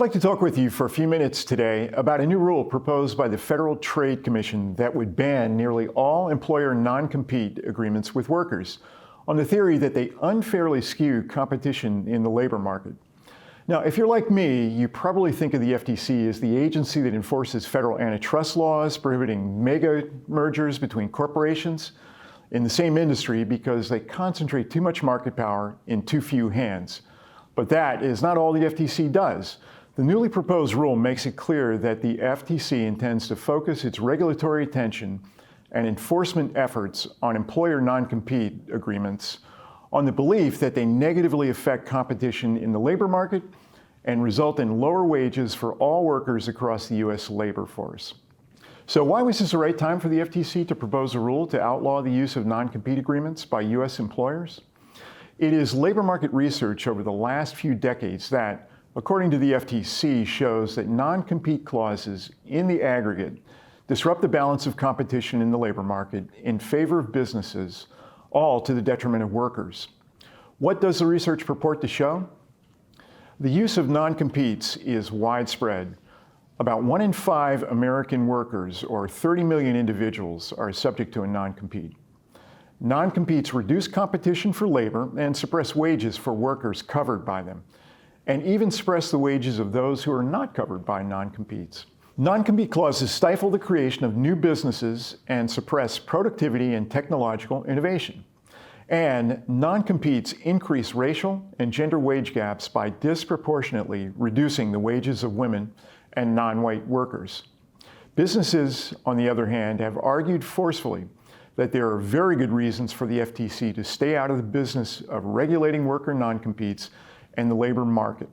I'd like to talk with you for a few minutes today about a new rule proposed by the Federal Trade Commission that would ban nearly all employer non-compete agreements with workers on the theory that they unfairly skew competition in the labor market. Now, if you're like me, you probably think of the FTC as the agency that enforces federal antitrust laws prohibiting mega mergers between corporations in the same industry because they concentrate too much market power in too few hands. But that is not all the FTC does. The newly proposed rule makes it clear that the FTC intends to focus its regulatory attention and enforcement efforts on employer non-compete agreements on the belief that they negatively affect competition in the labor market and result in lower wages for all workers across the U.S. labor force. So why was this the right time for the FTC to propose a rule to outlaw the use of non-compete agreements by U.S. employers? It is labor market research over the last few decades that, according to the FTC, shows that non-compete clauses in the aggregate disrupt the balance of competition in the labor market in favor of businesses, all to the detriment of workers. What does the research purport to show? The use of non-competes is widespread. About 1 in 5 American workers, or 30 million individuals, are subject to a non-compete. Non-competes reduce competition for labor and suppress wages for workers covered by them, and even suppress the wages of those who are not covered by non-competes. Non-compete clauses stifle the creation of new businesses and suppress productivity and technological innovation. And non-competes increase racial and gender wage gaps by disproportionately reducing the wages of women and non-white workers. Businesses, on the other hand, have argued forcefully that there are very good reasons for the FTC to stay out of the business of regulating worker non-competes and the labor market.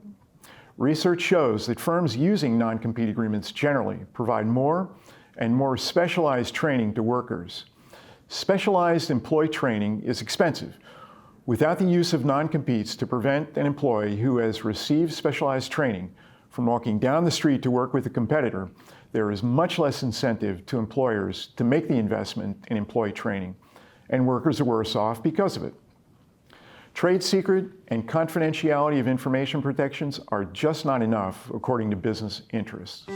Research shows that firms using non-compete agreements generally provide more and more specialized training to workers. Specialized employee training is expensive. Without the use of non-competes to prevent an employee who has received specialized training from walking down the street to work with a competitor, there is much less incentive to employers to make the investment in employee training, and workers are worse off because of it. Trade secret and confidentiality of information protections are just not enough, according to business interests.